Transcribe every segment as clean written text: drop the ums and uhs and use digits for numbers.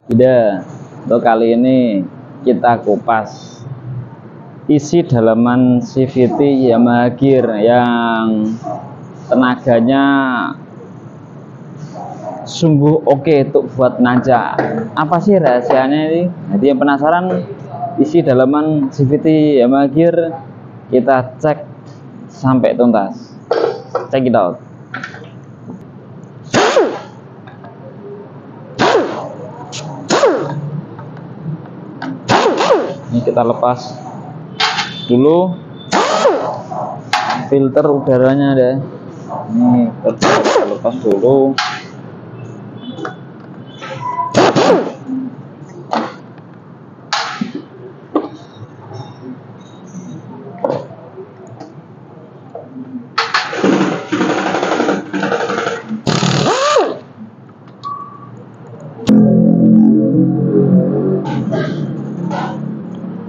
Tidak, untuk kali ini kita kupas isi dalaman CVT Yamaha Gear yang tenaganya sungguh oke untuk buat nanjak. Apa sih rahasianya ini? Jadi yang penasaran isi dalaman CVT Yamaha Gear, kita cek sampai tuntas. Check it out. Ini kita lepas dulu filter udaranya deh. Ini kita lepas dulu.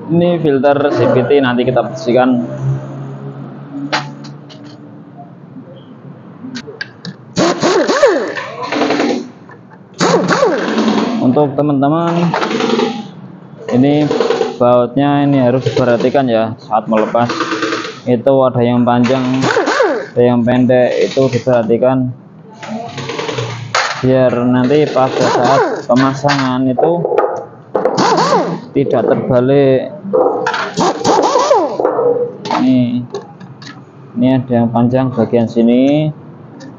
Ini filter CVT nanti kita bersihkan. Untuk teman-teman, ini bautnya ini harus diperhatikan ya saat melepas. Itu ada yang panjang, ada yang pendek, itu diperhatikan biar nanti pada saat pemasangan itu tidak terbalik. Ini ada yang panjang bagian sini,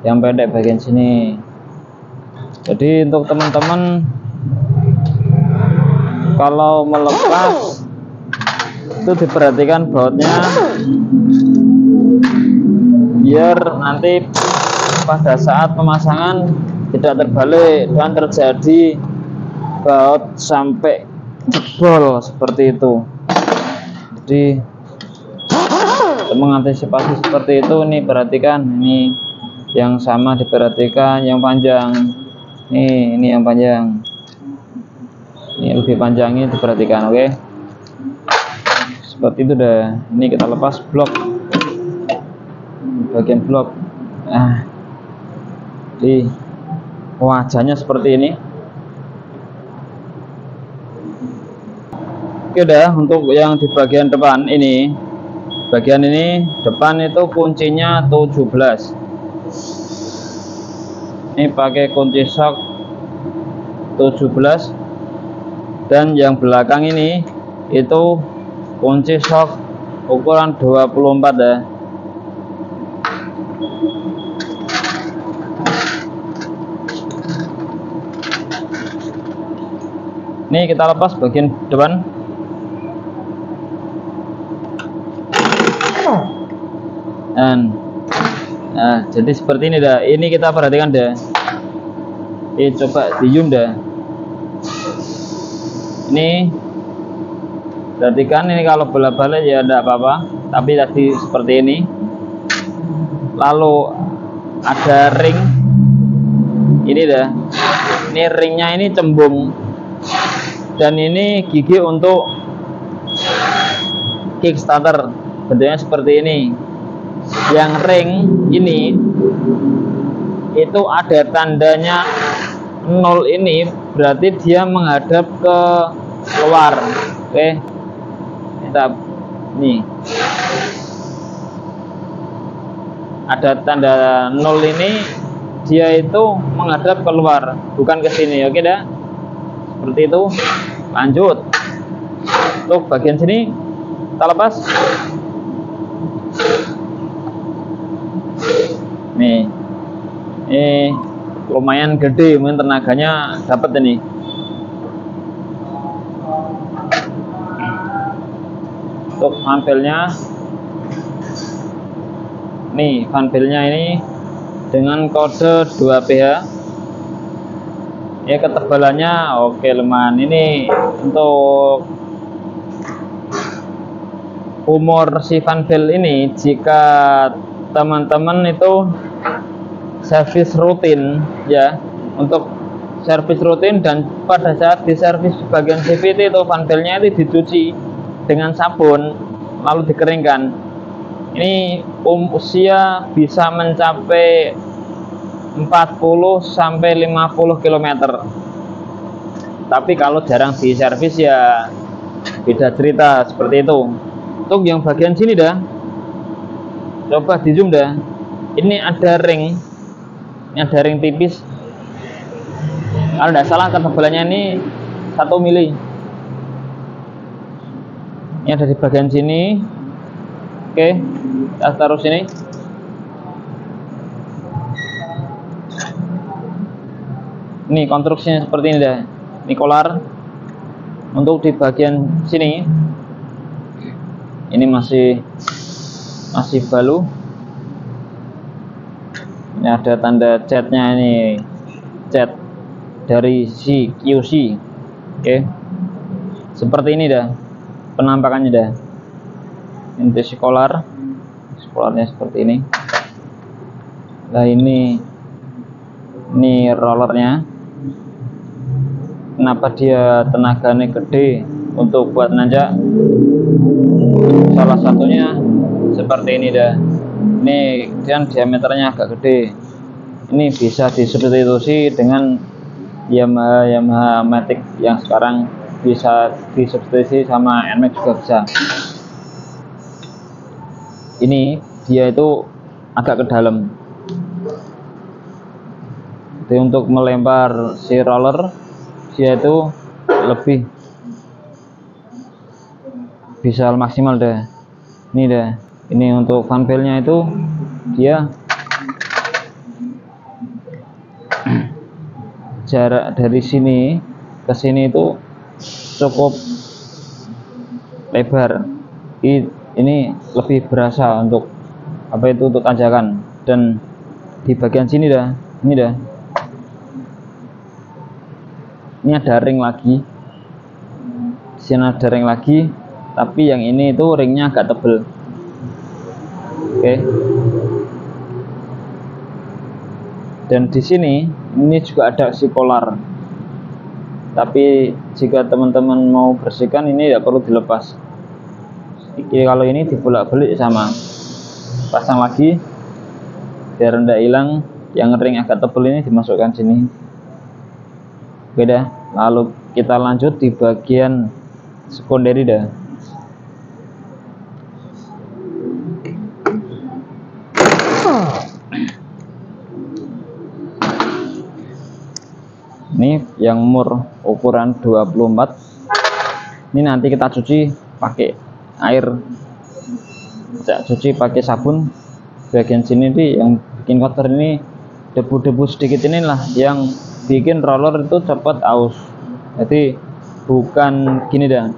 yang pendek bagian sini. Jadi untuk teman-teman kalau melepas itu diperhatikan bautnya biar nanti pada saat pemasangan tidak terbalik dan terjadi baut sampai jebol seperti itu. Jadi mengantisipasi seperti itu, ini perhatikan, ini yang sama diperhatikan, yang panjang ini yang panjang, ini lebih panjang, ini diperhatikan. Oke, seperti itu dah. Ini kita lepas blok, bagian blok. Di wajahnya seperti ini. Oke dah. Untuk yang di bagian depan ini, bagian ini depan itu kuncinya 17. Ini pakai kunci shock 17, dan yang belakang ini itu kunci shock ukuran 24 ya. Ini kita lepas bagian depan. Dan jadi seperti ini dah. Ini kita perhatikan dah. Ini coba di zoom dah. Ini perhatikan, ini kalau bolak-balik ya tidak apa-apa, tapi tadi seperti ini. Lalu ada ring ini dah. Ini ringnya ini cembung, dan ini gigi untuk kickstarter, bentuknya seperti ini. Yang ring ini itu ada tandanya 0, ini berarti dia menghadap ke luar. Oke, kita nih ada tanda 0, ini dia itu menghadap keluar, bukan ke sini. Oke dah, seperti itu. Lanjut untuk bagian sini kita lepas. Nih, ini lumayan gede, mungkin tenaganya dapat ini. Untuk fanbelnya, nih fanbelnya ini dengan kode 2PH. Ya, ketebalannya oke, lumayan. Ini untuk umur si fanbel ini, jika teman-teman itu servis rutin ya, untuk servis rutin, dan pada saat di servis bagian CVT itu fanbelnya itu dicuci dengan sabun lalu dikeringkan. Ini usia bisa mencapai 40 sampai 50 km. Tapi kalau jarang di servis ya beda cerita, seperti itu. Untuk yang bagian sini dah, coba di zoom dah. Ini ada ring, tipis. Kalau tidak salah ketebalannya ini 1 mili. Ini ada di bagian sini. Oke, kita taruh sini. Ini konstruksinya seperti ini dah. Ini kolar. Untuk di bagian sini, ini masih balu. Ini ada tanda catnya, ini cat dari si QC. Oke, seperti ini dah penampakannya dah. Ini si kolarnya seperti ini. Nah ini rollernya. Kenapa dia tenaganya gede untuk buat nanjak? Salah satunya seperti ini dah. Ini kan diameternya agak gede. Ini bisa disubstitusi dengan Yamaha Matic yang sekarang bisa disubstitusi sama NMAX juga bisa. Ini dia itu agak ke dalam. Jadi untuk melempar si roller, dia itu lebih bisa maksimal dah. Ini dah. Ini untuk fanfailnya itu dia jarak dari sini ke sini itu cukup lebar. Ini lebih berasa untuk untuk tanjakan. Dan di bagian sini dah, ini dah. Ini ada ring lagi. Di sini ada ring lagi, tapi yang ini itu ringnya agak tebel. Oke. Dan di sini ini juga ada si polar. Tapi jika teman-teman mau bersihkan, ini tidak perlu dilepas. Kalau ini dibolak-balik sama, pasang lagi biar tidak hilang. Yang ring agak tebel ini dimasukkan sini. Beda. Lalu kita lanjut di bagian sekunderi dah. Ini yang mur ukuran 24. Ini nanti kita cuci pakai air, cuci pakai sabun. Bagian sini nih yang bikin kotor, ini debu-debu sedikit inilah yang bikin roller itu cepat aus. Jadi bukan gini dah.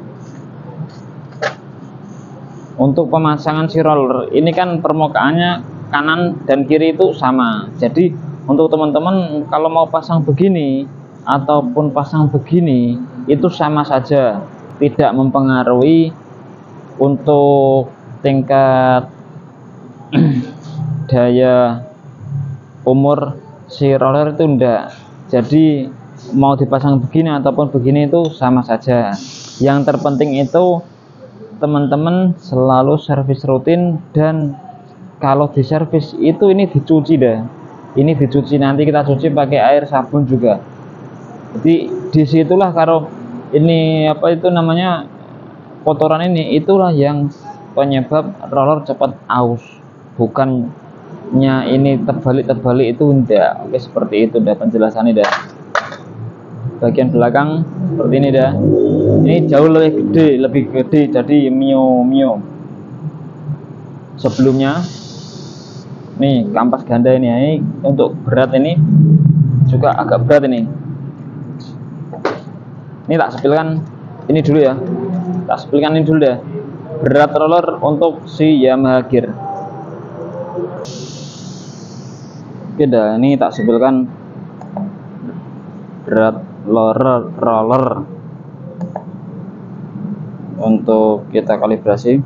Untuk pemasangan si roller ini kan permukaannya kanan dan kiri itu sama. Jadi untuk teman-teman kalau mau pasang begini ataupun pasang begini itu sama saja, tidak mempengaruhi untuk tingkat daya umur si roller itu enggak. Jadi mau dipasang begini ataupun begini itu sama saja. Yang terpenting itu teman-teman selalu servis rutin, dan kalau di servis itu ini dicuci dah. Ini dicuci, nanti kita cuci pakai air sabun juga. Jadi disitulah kalau ini kotoran ini, itulah yang penyebab roller cepat aus. Bukannya ini terbalik itu enggak. Oke, seperti itu dah penjelasannya dah. Bagian belakang seperti ini dah. Ini jauh lebih gede jadi mio sebelumnya. Nih kampas ganda ini untuk berat, ini juga agak berat ini. Ini tak sepilkan ini dulu ya. Tak sepilkan ini dulu deh. Berat roller untuk si Yamaha Gear. Oke dah, ini tak sepilkan berat roller untuk kita kalibrasi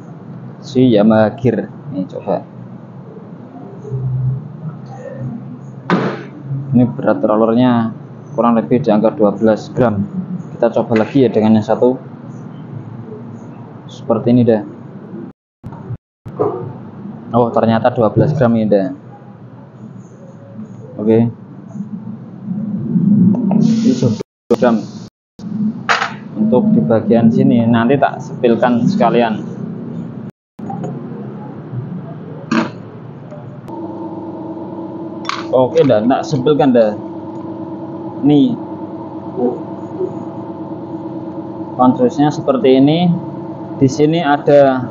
si Yamaha Gear. Ini coba. Ini berat rollernya kurang lebih di angka 12 gram. Kita coba lagi ya dengan yang satu. Seperti ini dah. Oh, ternyata 12 gram ini dah. Oke. Ini 12 gram. untuk di bagian sini nanti tak sepilkan sekalian. Oke dah, tak sepilkan dah. Nih kontrolnya seperti ini. Di sini ada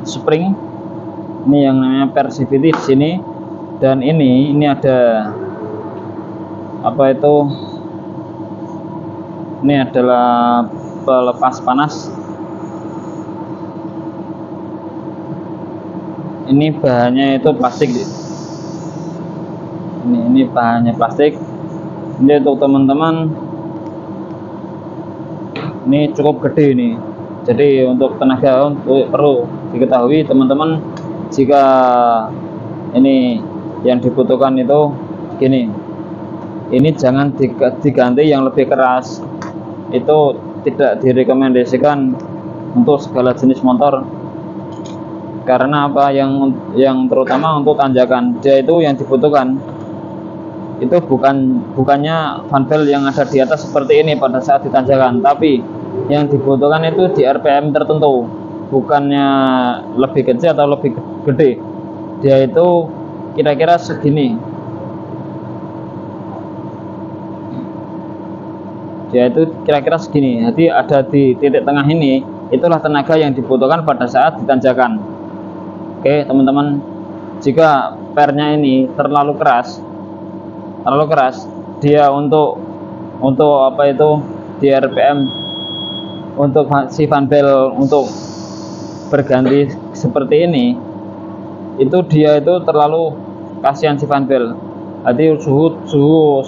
spring, ini yang namanya Persivity di sini, dan ini ada apa itu? Ini adalah pelepas panas. Ini bahannya itu plastik. Ini bahannya plastik. Ini untuk teman-teman, ini cukup gede ini. Jadi untuk tenaga perlu diketahui teman-teman, jika ini yang dibutuhkan itu gini, ini jangan diganti yang lebih keras. Itu tidak direkomendasikan untuk segala jenis motor, karena apa, yang terutama untuk tanjakan, dia itu yang dibutuhkan itu bukannya fan belt yang ada di atas seperti ini pada saat ditanjakan, tapi yang dibutuhkan itu di RPM tertentu, bukannya lebih kecil atau lebih gede. Dia itu kira-kira segini, jadi ada di titik tengah ini, itulah tenaga yang dibutuhkan pada saat ditanjakan. Oke teman-teman, jika pernya ini terlalu keras, dia untuk apa itu, di RPM untuk si fan belt untuk berganti seperti ini, itu dia itu terlalu kasihan si fan belt. Jadi suhu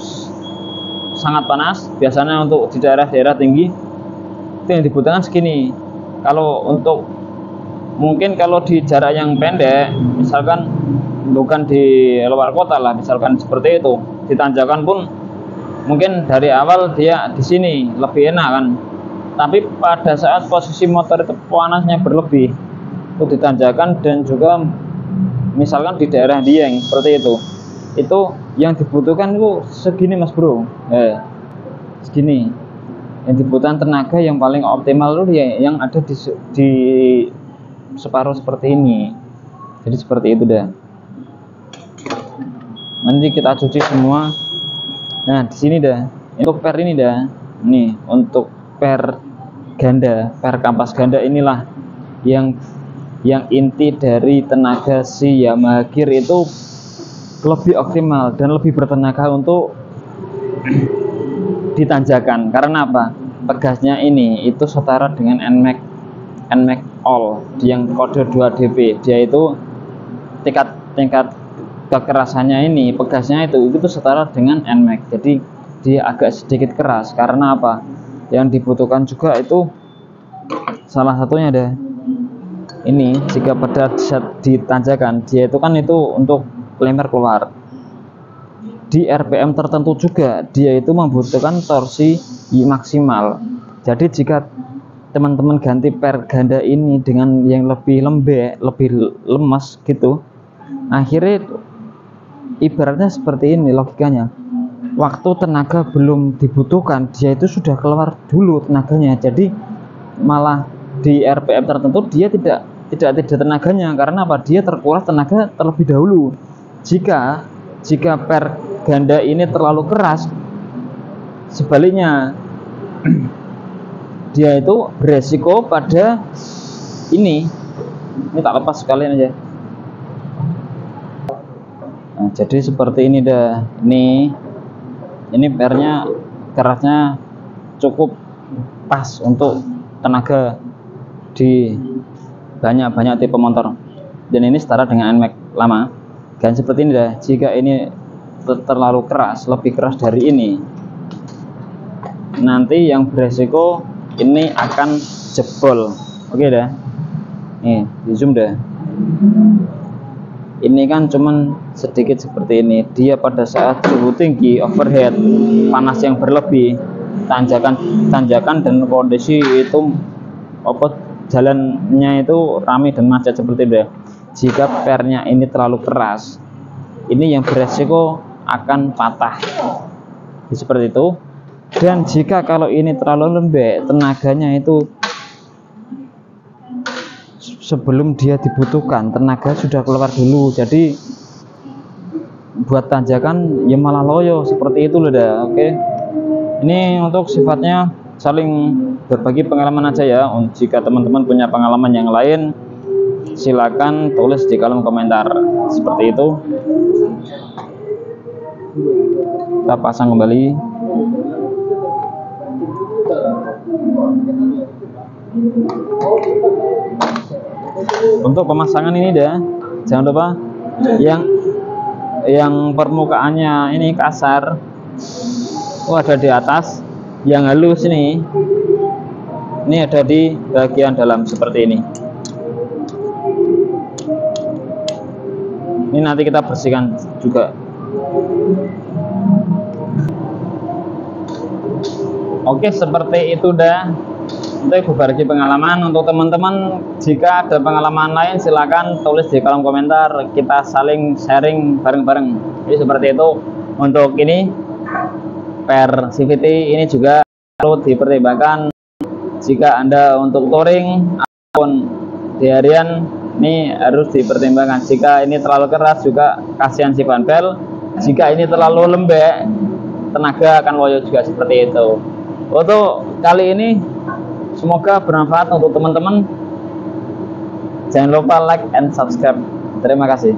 sangat panas, biasanya untuk di daerah-daerah tinggi itu yang dibutuhkan segini. Kalau untuk mungkin kalau di jarak yang pendek, misalkan bukan di luar kota lah, misalkan seperti itu, ditanjakan pun mungkin dari awal dia di sini lebih enak kan. Tapi pada saat posisi motor itu panasnya berlebih, itu ditanjakan, dan juga misalkan di daerah Dieng seperti itu yang dibutuhkan itu segini mas bro, segini. Yang dibutuhkan tenaga yang paling optimal itu yang ada di separuh seperti ini. Jadi seperti itu dah. Nanti kita cuci semua. Nah di sini dah, untuk per ini dah, nih untuk per ganda, per kampas ganda inilah yang inti dari tenaga si Yamaha Gear itu lebih optimal dan lebih bertenaga untuk ditanjakan. Karena apa? Pegasnya ini itu setara dengan NMAX All yang kode 2DP. Dia itu tingkat kekerasannya ini, pegasnya itu setara dengan NMAX. Jadi dia agak sedikit keras. Karena apa? Yang dibutuhkan juga itu salah satunya ada ini, jika pada saat ditanjakan, dia itu kan itu untuk lemer keluar. Di RPM tertentu juga dia itu membutuhkan torsi maksimal. Jadi jika teman-teman ganti per ganda ini dengan yang lebih lembek, lebih lemas gitu, akhirnya ibaratnya seperti ini logikanya. Waktu tenaga belum dibutuhkan, dia itu sudah keluar dulu tenaganya. Jadi malah di RPM tertentu dia tidak tenaganya. Karena apa? Dia terkuras tenaga terlebih dahulu. Jika per ganda ini terlalu keras, sebaliknya dia itu beresiko pada ini tak lepas sekalian aja. Nah, jadi seperti ini dah. Ini pernya kerasnya cukup pas untuk tenaga di banyak tipe motor, dan ini setara dengan NMAX lama. Dan seperti ini dah, jika ini terlalu keras, lebih keras dari ini, nanti yang beresiko ini akan jebol. Oke dah, nih di zoom dah. Ini kan cuman sedikit seperti ini. Dia pada saat suhu tinggi, overhead, panas yang berlebih, tanjakan dan kondisi itu jalannya itu ramai dan macet seperti itu. Jika pernya ini terlalu keras, ini yang beresiko akan patah. Jadi seperti itu. Dan jika kalau ini terlalu lembek, tenaganya itu sebelum dia dibutuhkan, tenaga sudah keluar dulu. Jadi buat tanjakan ya malah loyo seperti itu loh dah. Oke. Ini untuk sifatnya saling berbagi pengalaman aja ya. Jika teman-teman punya pengalaman yang lain, silakan tulis di kolom komentar seperti itu. Kita pasang kembali. Untuk pemasangan ini dah, jangan lupa yang permukaannya ini kasar, ada di atas, yang halus ini ada di bagian dalam seperti ini. Ini nanti kita bersihkan juga. Oke, seperti itu dah untuk berbagi pengalaman. Untuk teman-teman, jika ada pengalaman lain silakan tulis di kolom komentar, kita saling sharing bareng-bareng. Jadi seperti itu. Untuk ini per CVT ini juga perlu dipertimbangkan jika Anda untuk touring ataupun di harian, ini harus dipertimbangkan. Jika ini terlalu keras juga kasihan si ban pel, jika ini terlalu lembek tenaga akan loyo juga seperti itu. Untuk kali ini semoga bermanfaat untuk teman-teman. Jangan lupa like and subscribe. Terima kasih.